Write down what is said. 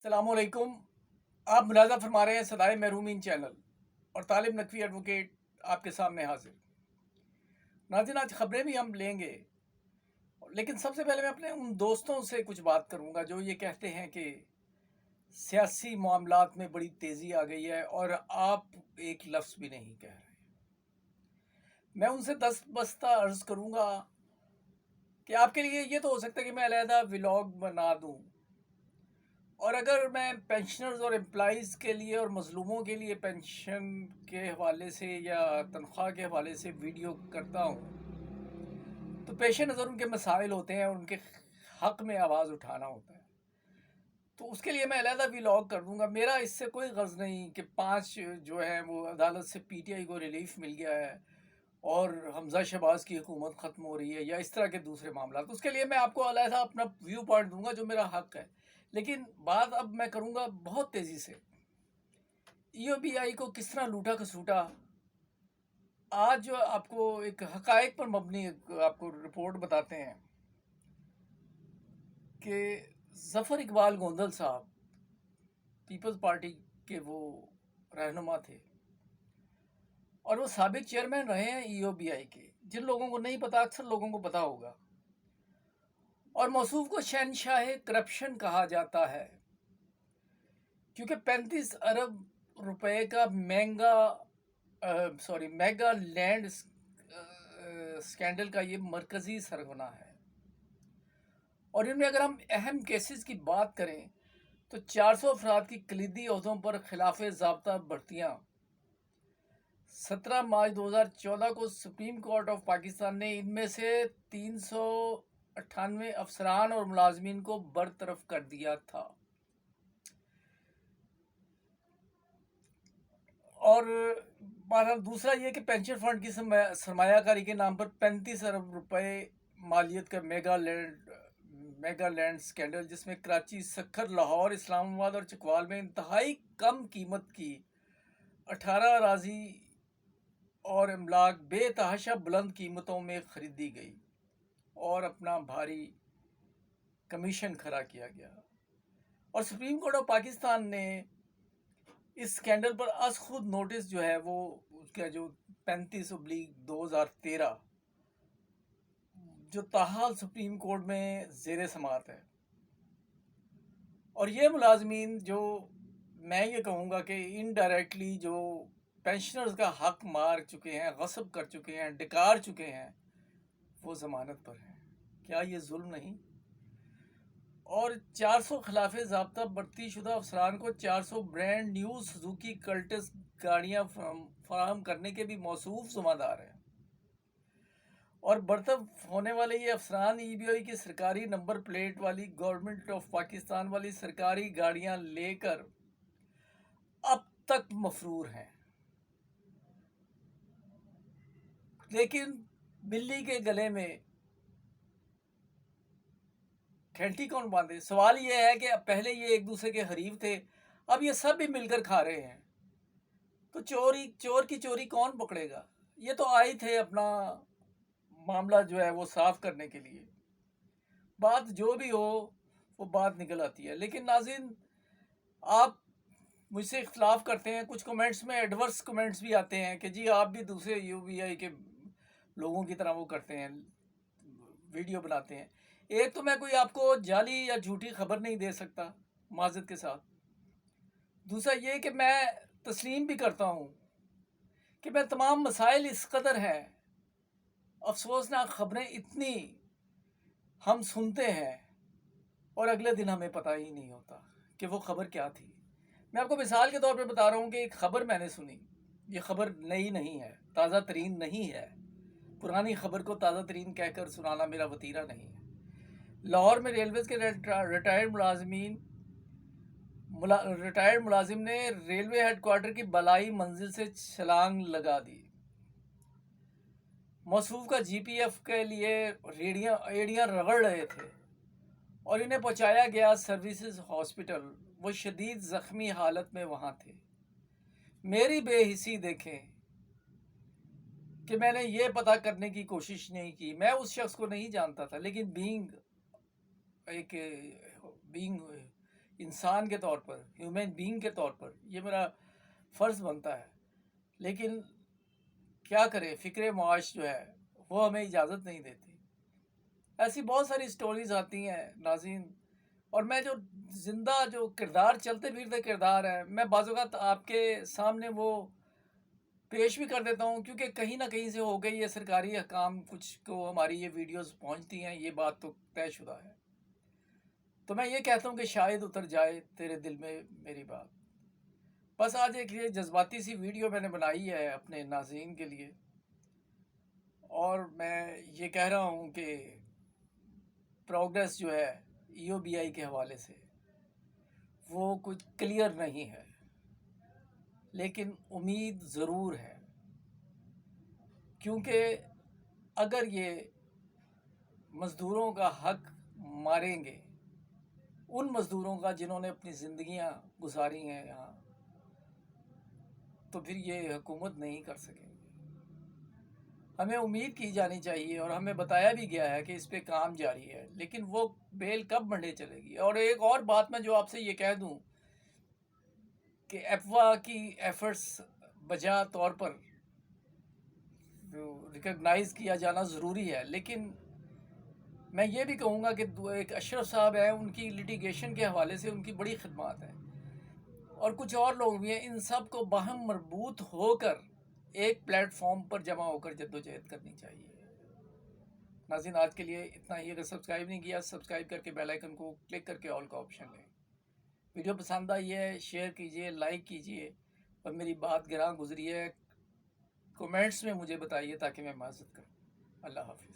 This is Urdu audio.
السلام علیکم۔ آپ ملاحظہ فرما رہے ہیں صدائے محرومین چینل اور طالب نقوی ایڈوکیٹ آپ کے سامنے حاضر۔ ناظرین، آج خبریں بھی ہم لیں گے، لیکن سب سے پہلے میں اپنے ان دوستوں سے کچھ بات کروں گا جو یہ کہتے ہیں کہ سیاسی معاملات میں بڑی تیزی آ گئی ہے اور آپ ایک لفظ بھی نہیں کہہ رہے۔ میں ان سے دست بستہ عرض کروں گا کہ آپ کے لیے یہ تو ہو سکتا ہے کہ میں علیحدہ ولاگ بنا دوں، اور اگر میں پینشنرز اور امپلائیز کے لیے اور مظلوموں کے لیے پینشن کے حوالے سے یا تنخواہ کے حوالے سے ویڈیو کرتا ہوں تو پیش نظر ان کے مسائل ہوتے ہیں اور ان کے حق میں آواز اٹھانا ہوتا ہے، تو اس کے لیے میں علیحدہ ولاگ کر دوں گا۔ میرا اس سے کوئی غرض نہیں کہ 5 جو ہے وہ عدالت سے پی ٹی آئی کو ریلیف مل گیا ہے اور حمزہ شہباز کی حکومت ختم ہو رہی ہے یا اس طرح کے دوسرے معاملات۔ اس کے لیے میں آپ کو علیحدہ اپنا ویو پوائنٹ دوں گا جو میرا حق ہے، لیکن بات اب میں کروں گا بہت تیزی سے ای او بی آئی کو کس طرح لوٹا کسوٹا۔ آج جو آپ کو ایک حقائق پر مبنی آپ کو رپورٹ بتاتے ہیں کہ ظفر اقبال گوندل صاحب پیپلز پارٹی کے وہ رہنما تھے اور وہ سابق چیئرمین رہے ہیں ای او بی آئی کے۔ جن لوگوں کو نہیں پتا، اکثر لوگوں کو پتا ہوگا، اور موصوف کو شہنشاہ کرپشن کہا جاتا ہے کیونکہ 35 ارب روپے کا میگا لینڈ سکینڈل کا یہ مرکزی سرغنہ ہے، اور ان میں اگر ہم اہم کیسز کی بات کریں تو 400 افراد کی کلیدی عہدوں پر خلاف ضابطہ بھرتیاں 17 مارچ 2014 کو سپریم کورٹ آف پاکستان نے ان میں سے 398 افسران اور ملازمین کو برطرف کر دیا تھا، اور بہرحال دوسرا یہ کہ پینشن فنڈ کی سرمایہ کاری کے نام پر 35 ارب روپے مالیت کا میگا لینڈ سکینڈل، جس میں کراچی، سکھر، لاہور، اسلام آباد اور چکوال میں انتہائی کم قیمت کی 18 اراضی اور املاک بے تحاشا بلند قیمتوں میں خریدی گئی اور اپنا بھاری کمیشن کھڑا کیا گیا، اور سپریم کورٹ آف پاکستان نے اس سکینڈل پر از خود نوٹس جو ہے وہ اس کا جو 35/2013 جو تاحال سپریم کورٹ میں زیر سماعت ہے، اور یہ ملازمین جو میں یہ کہوں گا کہ انڈائریکٹلی جو پینشنرز کا حق مار چکے ہیں، غصب کر چکے ہیں، ڈکار چکے ہیں، وہ ضمانت پر ہیں۔ کیا یہ ظلم نہیں؟ اور 400 خلاف ضابطہ بھرتی شدہ افسران کو 400 برانڈ نیو سوزوکی کلٹس گاڑیاں فراہم کرنے کے بھی موصوف ذمہ دار ہیں، اور برطرف ہونے والے یہ افسران ای بی آئی کی سرکاری نمبر پلیٹ والی گورنمنٹ آف پاکستان والی سرکاری گاڑیاں لے کر اب تک مفرور ہیں، لیکن بلی کے گلے میں گھنٹی کون باندھے؟ سوال یہ ہے کہ اب پہلے یہ ایک دوسرے کے حریف تھے، اب یہ سب بھی مل کر کھا رہے ہیں، تو چور کی چوری کون پکڑے گا؟ یہ تو آئے تھے اپنا معاملہ جو ہے وہ صاف کرنے کے لیے، بات جو بھی ہو وہ بات نکل آتی ہے۔ لیکن ناظرین، آپ مجھ سے اختلاف کرتے ہیں، کچھ کمنٹس میں ایڈورس کمنٹس بھی آتے ہیں کہ جی آپ بھی دوسرے یو بی آئی کے لوگوں کی طرح وہ کرتے ہیں، ویڈیو بناتے ہیں۔ ایک تو میں کوئی آپ کو جعلی یا جھوٹی خبر نہیں دے سکتا معذرت کے ساتھ، دوسرا یہ کہ میں تسلیم بھی کرتا ہوں کہ میں تمام مسائل اس قدر ہیں، افسوسناک خبریں اتنی ہم سنتے ہیں اور اگلے دن ہمیں پتہ ہی نہیں ہوتا کہ وہ خبر کیا تھی۔ میں آپ کو مثال کے طور پہ بتا رہا ہوں کہ ایک خبر میں نے سنی، یہ خبر نئی نہیں ہے، تازہ ترین نہیں ہے، پرانی خبر کو تازہ ترین کہہ کر سنانا میرا وطیرہ نہیں ہے۔ لاہور میں ریلویز کے ریٹائرڈ ملازم نے ریلوے ہیڈ کوارٹر کی بالائی منزل سے چھلانگ لگا دی۔ موصوف کا جی پی ایف کے لیے ایڑیاں رگڑ رہے تھے اور انہیں پہنچایا گیا سروسز ہاسپٹل، وہ شدید زخمی حالت میں وہاں تھے۔ میری بے حسی دیکھیں کہ میں نے یہ پتہ کرنے کی کوشش نہیں کی، میں اس شخص کو نہیں جانتا تھا، لیکن بینگ انسان کے طور پر، ہیومن بینگ کے طور پر یہ میرا فرض بنتا ہے، لیکن کیا کریں، فکر معاش جو ہے وہ ہمیں اجازت نہیں دیتی۔ ایسی بہت ساری سٹوریز آتی ہیں ناظرین، اور میں جو زندہ جو کردار، چلتے پھرتے کردار ہیں، میں بعض اوقات آپ کے سامنے وہ پیش بھی کر دیتا ہوں، کیونکہ کہیں نہ کہیں سے ہو گئی یہ سرکاری احکام کچھ کو ہماری یہ ویڈیوز پہنچتی ہیں، یہ بات تو طے شدہ ہے۔ تو میں یہ کہتا ہوں کہ شاید اتر جائے تیرے دل میں میری بات۔ بس آج ایک یہ جذباتی سی ویڈیو میں نے بنائی ہے اپنے ناظرین کے لیے، اور میں یہ کہہ رہا ہوں کہ پروگریس جو ہے EOBI کے حوالے سے وہ کچھ کلیئر نہیں ہے، لیکن امید ضرور ہے، کیونکہ اگر یہ مزدوروں کا حق ماریں گے، ان مزدوروں کا جنہوں نے اپنی زندگیاں گزاری ہیں یہاں، تو پھر یہ حکومت نہیں کر سکیں گے۔ ہمیں امید کی جانی چاہیے، اور ہمیں بتایا بھی گیا ہے کہ اس پہ کام جاری ہے، لیکن وہ بیل کب بڑھنے چلے گی؟ اور ایک اور بات میں جو آپ سے یہ کہہ دوں کہ ایپوا کی ایفرٹس بجا طور پر ریکگنائز کیا جانا ضروری ہے، لیکن میں یہ بھی کہوں گا کہ ایک اشرف صاحب ہیں، ان کی لیٹیگیشن کے حوالے سے ان کی بڑی خدمات ہیں، اور کچھ اور لوگ بھی ہیں، ان سب کو باہم مربوط ہو کر ایک پلیٹ فارم پر جمع ہو کر جدوجہد کرنی چاہیے۔ ناظرین، آج کے لیے اتنا ہی۔ اگر سبسکرائب نہیں کیا، سبسکرائب کر کے بیل آئیکن کو کلک کر کے آل کا آپشن لیں۔ ویڈیو پسند آئی ہے شیئر کیجئے، لائک کیجئے، اور میری بات گراں گزری ہے کمنٹس میں مجھے بتائیے تاکہ میں معذرت کروں۔ اللہ حافظ۔